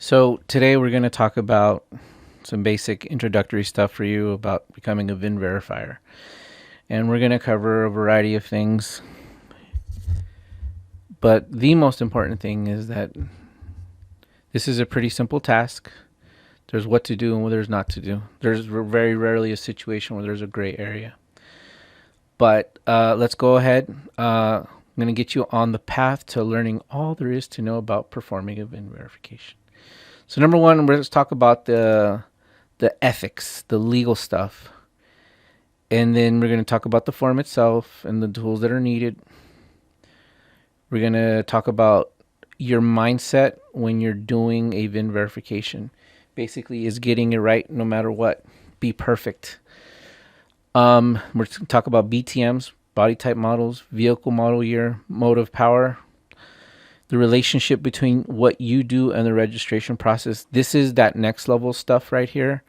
So today we're going to talk about some basic introductory stuff for you about becoming a VIN verifier. And we're going to cover a variety of things. But the most important thing is that this is a pretty simple task. There's what to do and what there's not to do. There's very rarely a situation where there's a gray area. But let's go ahead. I'm going to get you on the path to learning all there is to know about performing a VIN verification. So number one, let's talk about the ethics, the legal stuff. And then we're going to talk about the form itself and the tools that are needed. We're going to talk about your mindset when you're doing a VIN verification. Basically, is getting it right no matter what. Be perfect. We're going to talk about BTMs, body type models, vehicle model year, motive power, the relationship between what you do and the registration process. This is that next level stuff right here.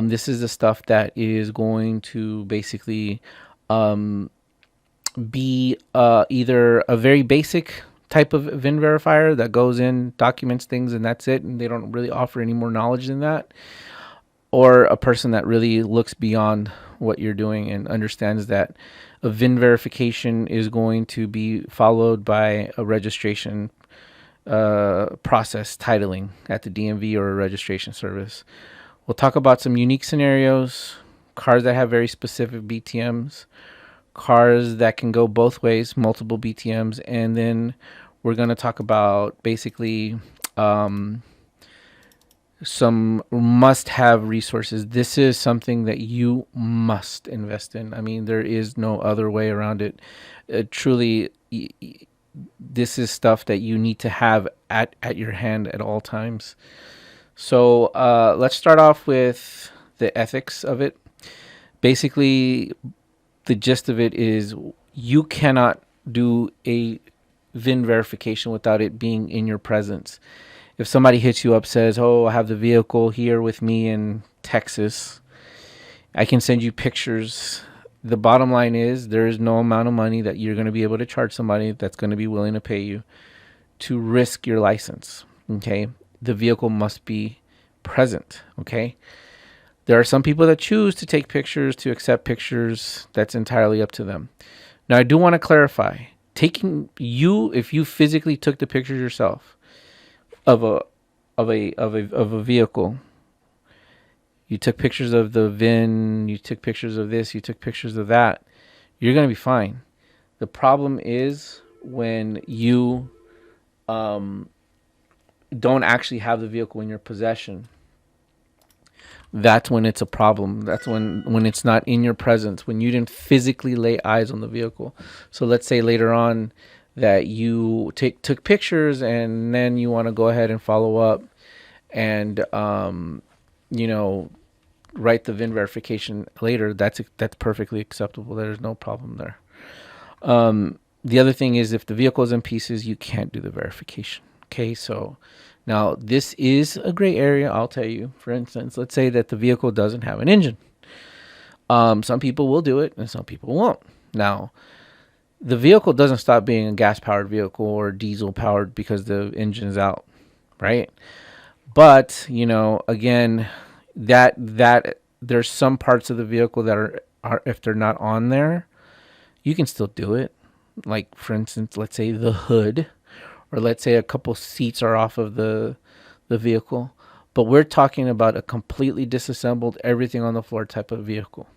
This is the stuff that is going to basically be either a very basic type of VIN verifier that goes in, documents things, and that's it, and they don't really offer any more knowledge than that, or a person that really looks beyond what you're doing and understands that a VIN verification is going to be followed by a registration process titling at the DMV or a registration service. We'll talk about some unique scenarios, cars that have very specific BTMs, cars that can go both ways, multiple BTMs, and then we're going to talk about basically some must-have resources. This is something that you must invest in. I mean, there is no other way around it. Truly, this is stuff that you need to have at your hand at all times. So let's start off with the ethics of it. Basically, the gist of it is you cannot do a VIN verification without it being in your presence. If somebody hits you up, says, "Oh, I have the vehicle here with me in Texas. I can send you pictures." The bottom line is there is no amount of money that you're going to be able to charge somebody that's going to be willing to pay you to risk your license. Okay? The vehicle must be present. Okay? There are some people that choose to take pictures, to accept pictures. That's entirely up to them. Now, I do want to clarify. If you physically took the pictures yourself of a vehicle, you took pictures of the VIN, you took pictures of this, you took pictures of that, you're going to be fine. The problem is when you don't actually have the vehicle in your possession. That's when it's a problem. That's when it's not in your presence, when you didn't physically lay eyes on the vehicle. So let's say later on that you took pictures and then you want to go ahead and follow up and write the VIN verification later. That's perfectly acceptable. There's no problem there. The other thing is if the vehicle is in pieces, you can't do the verification. Okay, so now this is a gray area. I'll tell you. For instance, let's say that the vehicle doesn't have an engine. Some people will do it and some people won't. Now, the vehicle doesn't stop being a gas-powered vehicle or diesel-powered because the engine's out, right? But again, that there's some parts of the vehicle that are if they're not on there, you can still do it. Like for instance, let's say the hood, or let's say a couple seats are off of the vehicle. But we're talking about a completely disassembled, everything on the floor type of vehicle.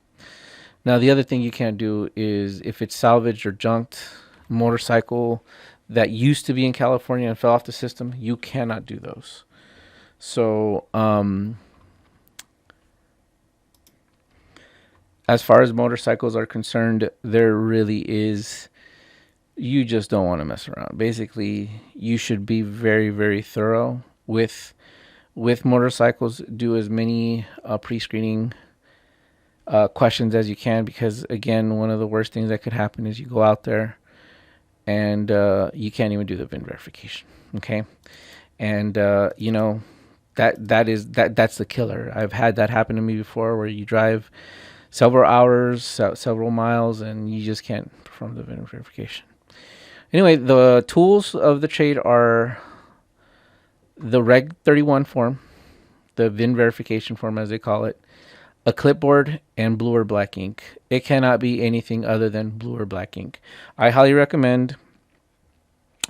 Now, the other thing you can't do is if it's salvaged or junked, motorcycle that used to be in California and fell off the system, you cannot do those. So, as far as motorcycles are concerned, there really is, you just don't want to mess around. Basically, you should be very, very thorough with motorcycles. Do as many pre-screening questions as you can, because again, one of the worst things that could happen is you go out there and you can't even do the VIN verification. Okay, and that's the killer. I've had that happen to me before, where you drive several hours, several miles, and you just can't perform the VIN verification. Anyway, the tools of the trade are the Reg 31 form, the VIN verification form as they call it, a clipboard, and blue or black ink. It cannot be anything other than blue or black ink. I highly recommend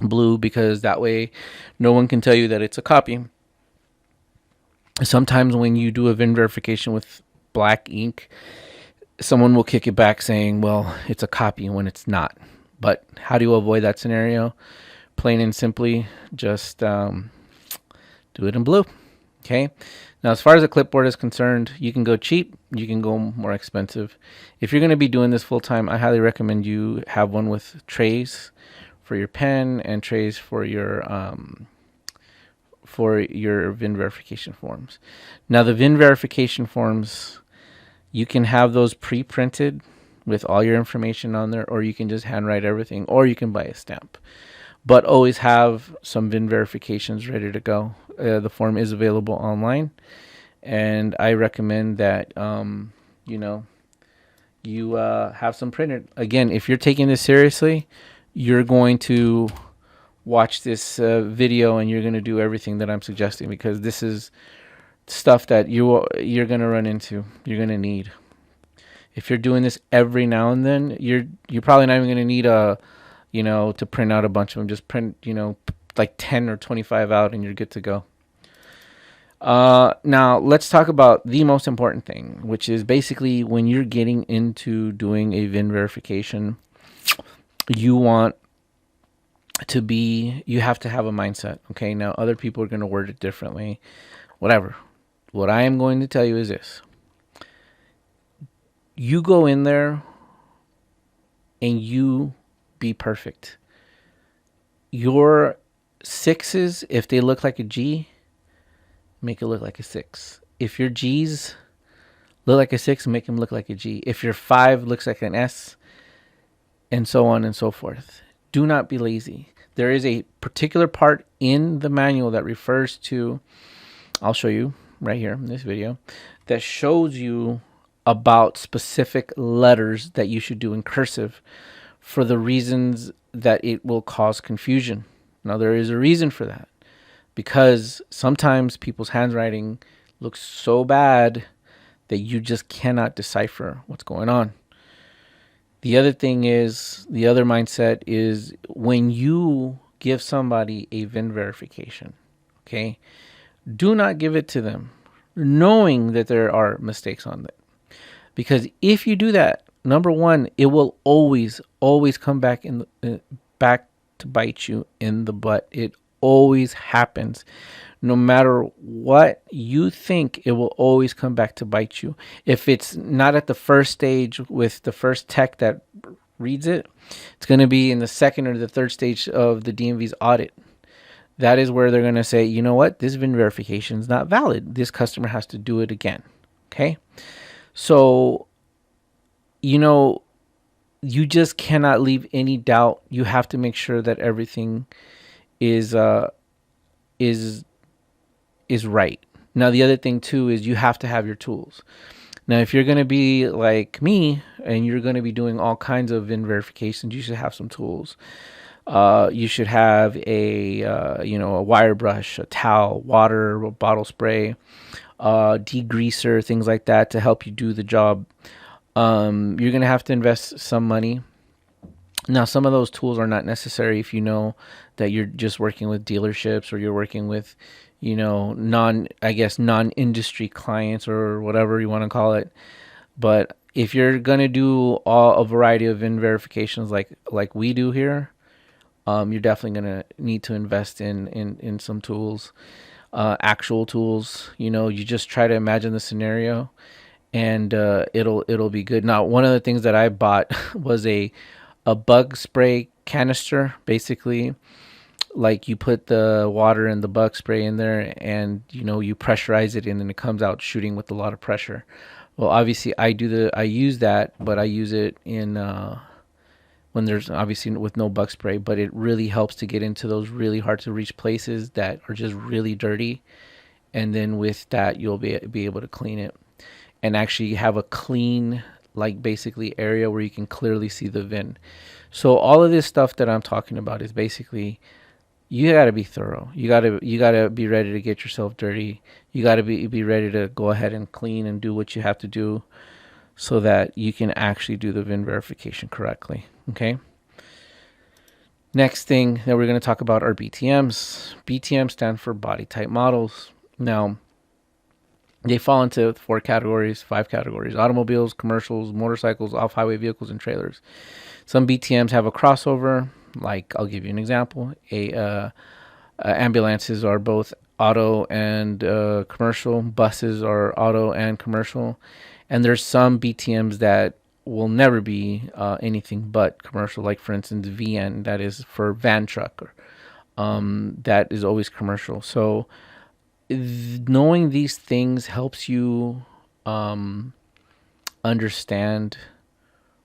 blue because that way no one can tell you that it's a copy. Sometimes when you do a VIN verification with black ink, someone will kick it back saying, well, it's a copy when it's not. But how do you avoid that scenario? Plain and simply, just do it in blue. Okay. Now, as far as a clipboard is concerned, you can go cheap, you can go more expensive. If you're going to be doing this full time, I highly recommend you have one with trays for your pen and trays for your VIN verification forms. Now, the VIN verification forms, you can have those pre-printed with all your information on there, or you can just handwrite everything, or you can buy a stamp. But always have some VIN verifications ready to go. The form is available online, and I recommend that you have some printed. Again, if you're taking this seriously, you're going to watch this video and you're going to do everything that I'm suggesting, because this is stuff that you're going to run into, you're going to need. If you're doing this every now and then, you're probably not even going to need to print out a bunch of them. Just print, like 10 or 25 out and you're good to go. Now let's talk about the most important thing, which is basically when you're getting into doing a VIN verification, you have to have a mindset. Okay. Now other people are going to word it differently, whatever. What I am going to tell you is this: you go in there and you be perfect. Your sixes, if they look like a G, make it look like a 6. If your G's look like a 6, make them look like a G. If your 5 looks like an S, and so on and so forth. Do not be lazy. There is a particular part in the manual that refers to, I'll show you right here in this video, that shows you about specific letters that you should do in cursive for the reasons that it will cause confusion. Now, there is a reason for that, because sometimes people's handwriting looks so bad that you just cannot decipher what's going on. The other thing is, the other mindset is, when you give somebody a VIN verification, okay, do not give it to them knowing that there are mistakes on it. Because if you do that, number one, it will always come back back to bite you in the butt. It always happens. No matter what you think, it will always come back to bite you. If it's not at the first stage with the first tech that reads it, it's going to be in the second or the third stage of the DMV's audit. That is where they're going to say, you know what, this VIN verification is not valid. This customer has to do it again. Okay. So, you just cannot leave any doubt. You have to make sure that everything is right. Now, the other thing too is you have to have your tools. Now, if you're going to be like me and you're going to be doing all kinds of VIN verifications, you should have some tools. You should have a wire brush, a towel, water, a bottle spray, degreaser, things like that to help you do the job. You're going to have to invest some money. Now, some of those tools are not necessary if you know that you're just working with dealerships, or you're working with, non-industry clients, or whatever you want to call it. But if you're going to do a variety of VIN verifications like we do here, you're definitely going to need to invest in some tools, actual tools. You just try to imagine the scenario, and it'll be good. Now, one of the things that I bought was a bug spray canister. Basically, like, you put the water and the bug spray in there, and you pressurize it, and then it comes out shooting with a lot of pressure. Well, obviously I use that, but I use it in when there's obviously with no bug spray, but it really helps to get into those really hard to reach places that are just really dirty. And then with that, you'll be able to clean it and actually have a clean, like, basically area where you can clearly see the VIN. So all of this stuff that I'm talking about is basically you got to be thorough. You got to be ready to get yourself dirty. You got to be ready to go ahead and clean and do what you have to do so that you can actually do the VIN verification correctly. Okay. Next thing that we're going to talk about are BTMs. BTM stand for body type models. Now, they fall into five categories: automobiles, commercials, motorcycles, off highway vehicles, and trailers. Some BTMs have a crossover. Like, I'll give you an example. Ambulances are both auto and commercial. Buses are auto and commercial. And there's some BTMs that will never be anything but commercial. Like, for instance, VN, that is for van truck, or that is always commercial. So knowing these things helps you understand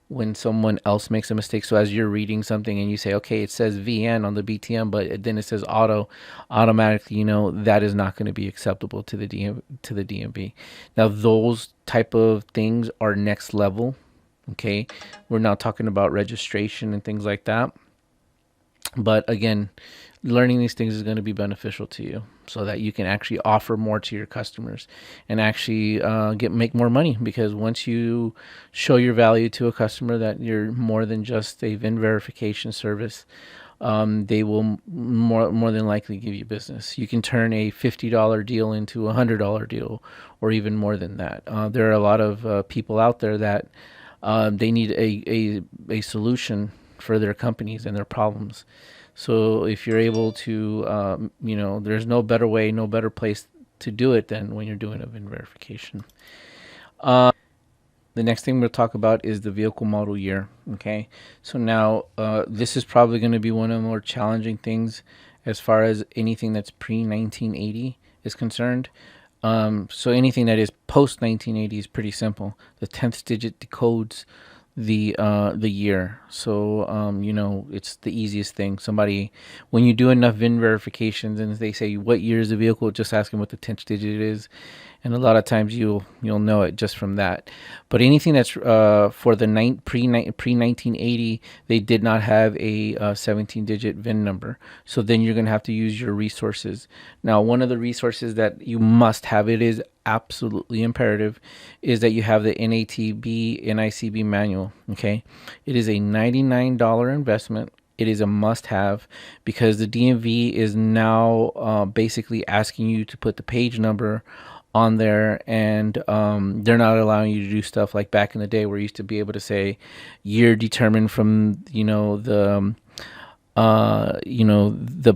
when someone else makes a mistake. So as you're reading something and you say, okay, it says VN on the BTM, but then it says auto, automatically, that is not going to be acceptable to the DMV. Now, those type of things are next level. Okay. We're not talking about registration and things like that. But again, learning these things is going to be beneficial to you so that you can actually offer more to your customers and actually make more money, because once you show your value to a customer that you're more than just a VIN verification service, they will more than likely give you business. You can turn a $50 deal into a $100 deal, or even more than that. There are a lot of people out there that they need a solution for their companies and their problems. So if you're able to, there's no better way, no better place to do it than when you're doing a VIN verification. The next thing we'll talk about is the vehicle model year. Okay. So now this is probably going to be one of the more challenging things as far as anything that's pre 1980 is concerned. So anything that is post 1980 is pretty simple. The 10th digit decodes the year. So it's the easiest thing. Somebody, when you do enough VIN verifications and they say what year is the vehicle, just ask them what the 10th digit is, and a lot of times you'll know it just from that. But anything that's for the pre 1980, they did not have a 17 digit VIN number. So then you're going to have to use your resources. Now, one of the resources that you must have, it is absolutely imperative, is that you have the NATB NICB manual. Okay, it is a $99 investment. It is a must-have, because the DMV is now basically asking you to put the page number on there, and they're not allowing you to do stuff like back in the day where you used to be able to say year determined from the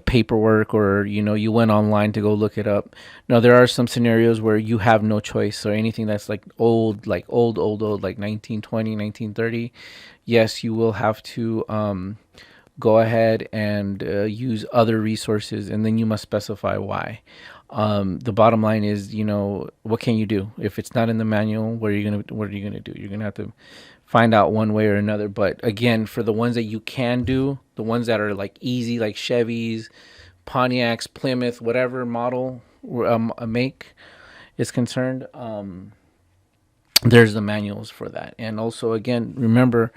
paperwork, or you went online to go look it up. Now, there are some scenarios where you have no choice. So anything that's like old, like old, like 1920, 1930, yes, you will have to go ahead and use other resources, and then you must specify why. The bottom line is, what can you do if it's not in the manual? What are you gonna do? You're gonna have to find out one way or another. But again, for the ones that you can do, the ones that are like easy, like Chevys, Pontiacs, Plymouth, whatever model a make is concerned, there's the manuals for that. And also, again, remember,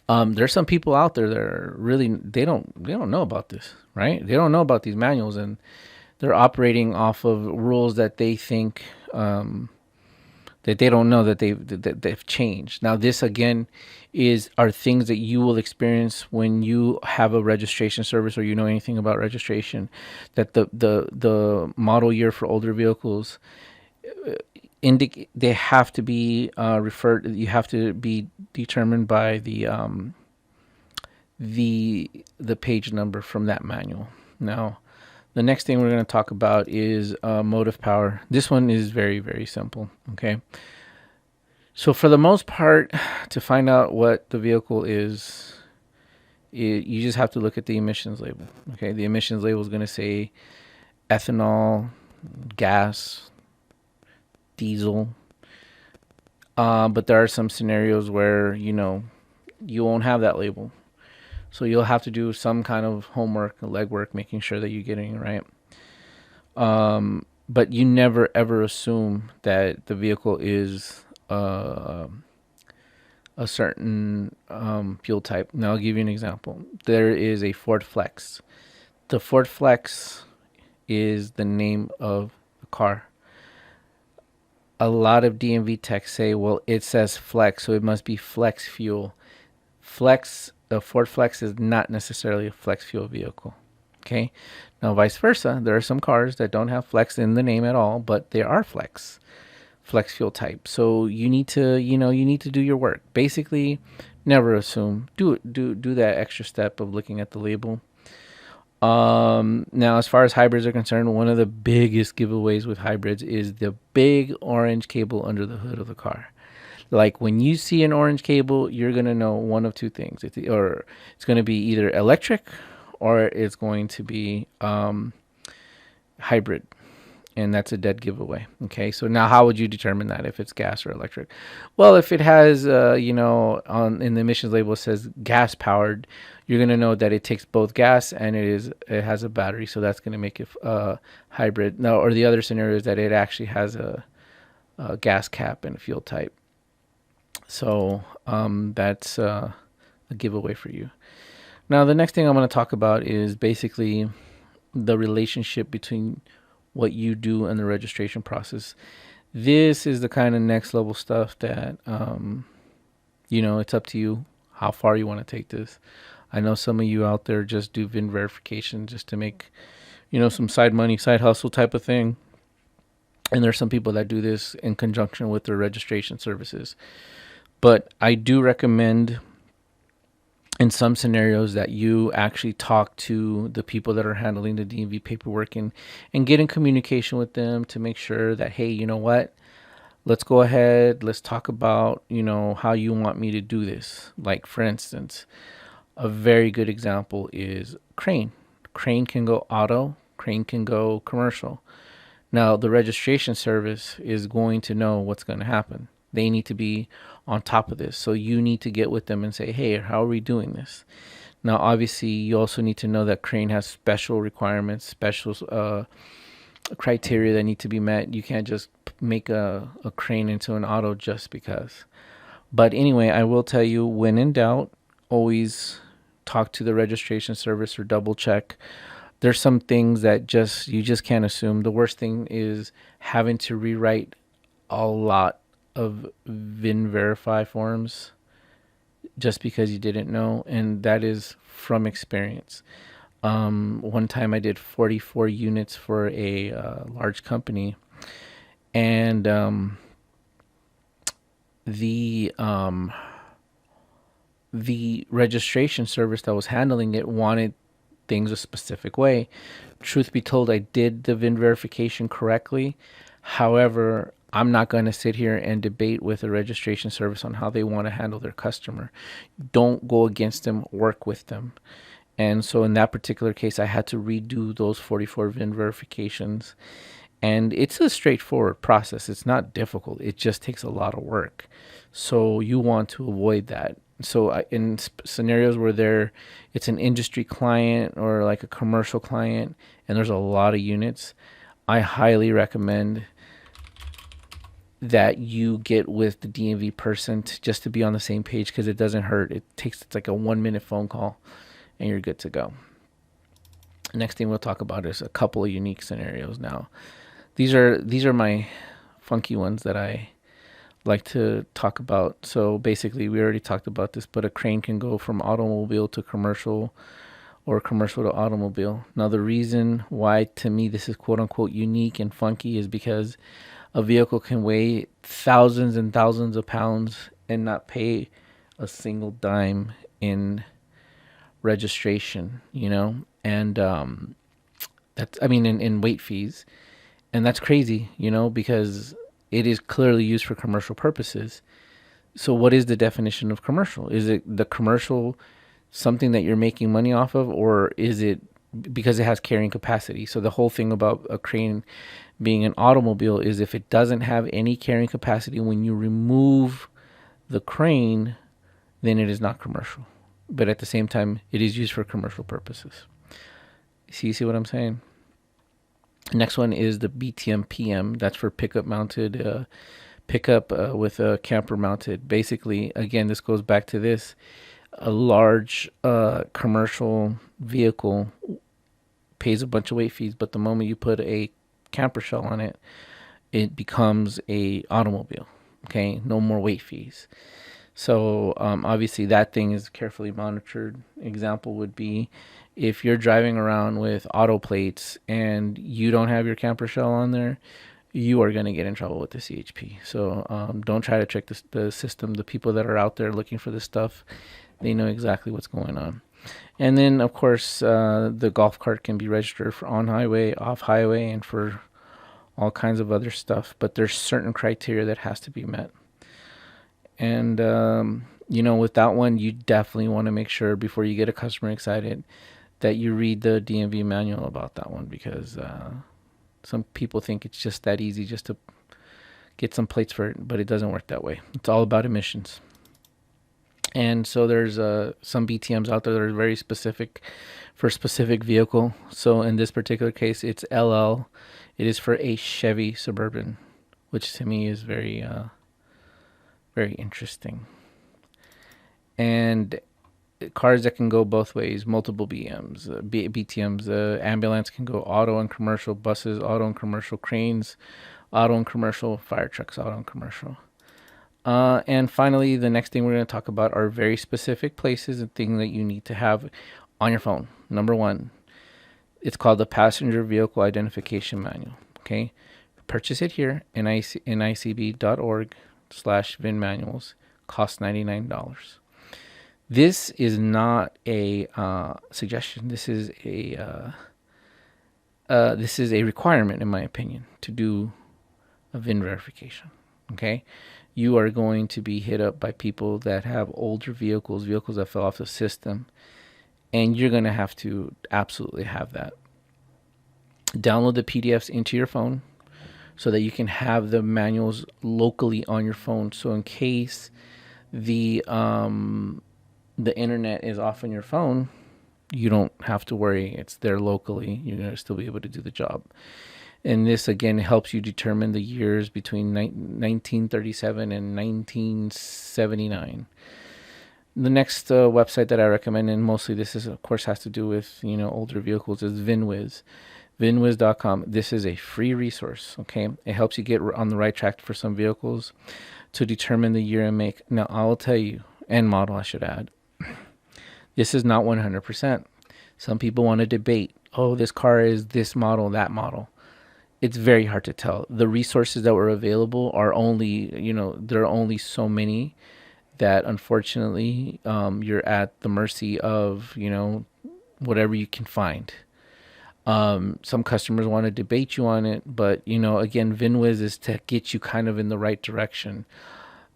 there's some people out there that are really, they don't know about this, right? They don't know about these manuals, and they're operating off of rules that they think that they don't know that they've changed. Now, this again are things that you will experience when you have a registration service, or anything about registration. That the model year for older vehicles they have to be referred. You have to be determined by the page number from that manual. Now, the next thing we're going to talk about is motive power. This one is very, very simple. Okay. So for the most part, to find out what the vehicle is, you just have to look at the emissions label. Okay. The emissions label is going to say ethanol, gas, diesel. But there are some scenarios where, you won't have that label. So you'll have to do some kind of homework, legwork, making sure that you're getting it right. But you never ever assume that the vehicle is a certain fuel type. Now, I'll give you an example. There is a Ford Flex. The Ford Flex is the name of the car. A lot of DMV techs say, well, it says Flex, so it must be flex fuel. The Ford Flex is not necessarily a flex fuel vehicle. Okay. Now, vice versa, there are some cars that don't have flex in the name at all, but they are flex fuel type. So you need to, you need to do your work. Basically, never assume. Do that extra step of looking at the label. Now, as far as hybrids are concerned, one of the biggest giveaways with hybrids is the big orange cable under the hood of the car. Like when you see an orange cable, you're gonna know one of two things. It's going to be either electric, or it's going to be hybrid, and that's a dead giveaway. Okay, so now how would you determine that if it's gas or electric? Well, if it has, on in the emissions label it says gas powered, you're gonna know that it takes both gas and it has a battery, so that's gonna make it hybrid. No, or the other scenario is that it actually has a gas cap and a fuel type. So that's a giveaway for you. Now, the next thing I'm going to talk about is basically the relationship between what you do and the registration process. This is the kind of next level stuff that, it's up to you how far you want to take this. I know some of you out there just do VIN verification just to make, some side money, side hustle type of thing. And there's some people that do this in conjunction with their registration services. But I do recommend in some scenarios that you actually talk to the people that are handling the DMV paperwork and get in communication with them to make sure that, hey, you know what? Let's go ahead. Let's talk about, how you want me to do this. Like, for instance, a very good example is Crane. Crane can go auto. Crane can go commercial. Now, the registration service is going to know what's going to happen. They need to be on top of this. So you need to get with them and say, hey, how are we doing this? Now, obviously, you also need to know that Crane has special requirements, special criteria that need to be met. You can't just make a Crane into an auto just because. But anyway, I will tell you, when in doubt, always talk to the registration service or double check. There's some things that you just can't assume. The worst thing is having to rewrite a lot of VIN Verify forms just because you didn't know, and that is from experience. One time I did 44 units for a large company, and the registration service that was handling it wanted things a specific way. Truth be told, I did the VIN verification correctly. However, I'm not going to sit here and debate with a registration service on how they want to handle their customer. Don't go against them, work with them. And so in that particular case, I had to redo those 44 VIN verifications. And it's a straightforward process. It's not difficult. It just takes a lot of work. So you want to avoid that. So in scenarios where it's an industry client or like a commercial client and there's a lot of units, I highly recommend that you get with the DMV person just to be on the same page, because it doesn't hurt. It's like a 1-minute phone call and you're good to go. Next thing we'll talk about is a couple of unique scenarios. Now, these are my funky ones that I like to talk about. So basically, we already talked about this, but a Crane can go from automobile to commercial or commercial to automobile. Now, the reason why to me this is quote unquote unique and funky is because a vehicle can weigh thousands and thousands of pounds and not pay a single dime in registration, and in weight fees. And that's crazy, because it is clearly used for commercial purposes. So what is the definition of commercial? Is it the commercial something that you're making money off of, or is it because it has carrying capacity? So the whole thing about a Crane being an automobile is if it doesn't have any carrying capacity, when you remove the Crane, then it is not commercial. But at the same time, it is used for commercial purposes. You see what I'm saying? Next one is the BTM PM. That's for pickup mounted, with a camper mounted. Basically, again, this goes back to a large commercial vehicle pays a bunch of weight fees, but the moment you put a camper shell on it, it becomes a automobile. Okay, no more weight fees. So obviously that thing is carefully monitored. Example would be if you're driving around with auto plates and you don't have your camper shell on there, you are going to get in trouble with the CHP. So don't try to trick the system. The people that are out there looking for this stuff, they know exactly what's going on. And then, of course, the golf cart can be registered for on highway, off highway, and for all kinds of other stuff. But there's certain criteria that has to be met. And, with that one, you definitely want to make sure before you get a customer excited that you read the DMV manual about that one, because some people think it's just that easy just to get some plates for it, but it doesn't work that way. It's all about emissions. And so there's some BTMs out there that are very specific for a specific vehicle. So in this particular case, it's LL. It is for a Chevy Suburban, which to me is very, very interesting. And cars that can go both ways, multiple BTMs. Ambulance can go auto and commercial, buses, auto and commercial, cranes, auto and commercial, fire trucks, auto and commercial. And finally, the next thing we're going to talk about are very specific places and things that you need to have on your phone. Number one, it's called the Passenger Vehicle Identification Manual. Okay, purchase it here, nicb.org/VIN manuals. Costs $99. This is not a suggestion. This is a requirement, in my opinion, to do a VIN verification. Okay, you are going to be hit up by people that have older vehicles that fell off the system, and you're going to have to absolutely have that. Download the PDFs into your phone so that you can have the manuals locally on your phone. So in case the internet is off on your phone, you don't have to worry. It's there locally. You're going to still be able to do the job. And this, again, helps you determine the years between 1937 and 1979. The next website that I recommend, and mostly this is, of course, has to do with, older vehicles, is VinWiz. VinWiz.com. This is a free resource, okay? It helps you get on the right track for some vehicles to determine the year and make. Now, I will tell you, and model, I should add, this is not 100%. Some people want to debate, oh, this car is this model, that model. It's very hard to tell. The resources that were available are only, there are only so many that unfortunately you're at the mercy of, whatever you can find. Some customers want to debate you on it, but, again, VinWiz is to get you kind of in the right direction.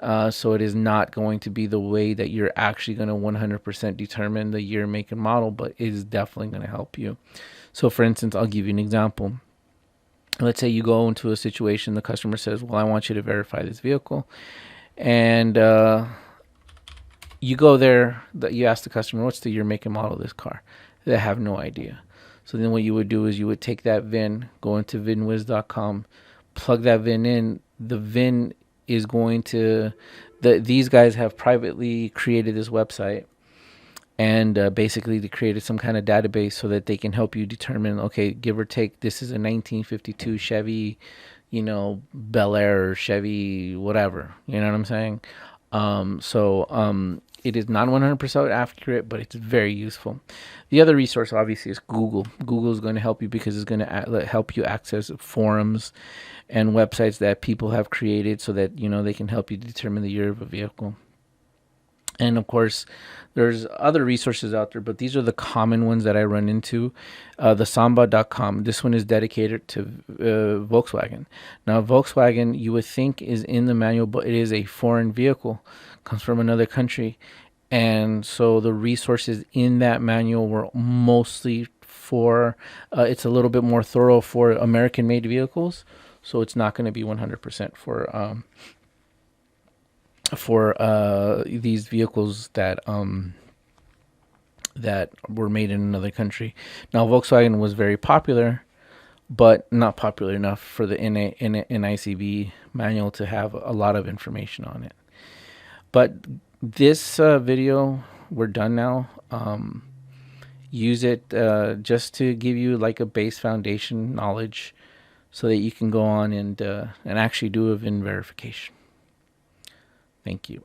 So it is not going to be the way that you're actually going to 100% determine the year, make, and model, but it is definitely going to help you. So, for instance, I'll give you an example. Let's say you go into a situation, the customer says, well, I want you to verify this vehicle. And you go there, you ask the customer, what's the year, make, and model of this car? They have no idea. So then what you would do is you would take that VIN, go into vinwiz.com, plug that VIN in. The VIN is going to, these guys have privately created this website. And basically they created some kind of database so that they can help you determine, okay, give or take, this is a 1952 Chevy, Bel Air, Chevy, whatever. You know what I'm saying? So it is not 100% accurate, but it's very useful. The other resource, obviously, is Google. Google is going to help you because it's going to help you access forums and websites that people have created so that, they can help you determine the year of a vehicle. And of course, there's other resources out there, but these are the common ones that I run into. The Samba.com. This one is dedicated to Volkswagen. Now, Volkswagen, you would think is in the manual, but it is a foreign vehicle, comes from another country. And so the resources in that manual were mostly for, it's a little bit more thorough for American-made vehicles. So it's not going to be 100% for these vehicles that that were made in another country. Now, Volkswagen was very popular, but not popular enough for the NICB manual to have a lot of information on it. But this video, we're done now. Use it just to give you like a base foundation knowledge, so that you can go on and actually do a VIN verification. Thank you.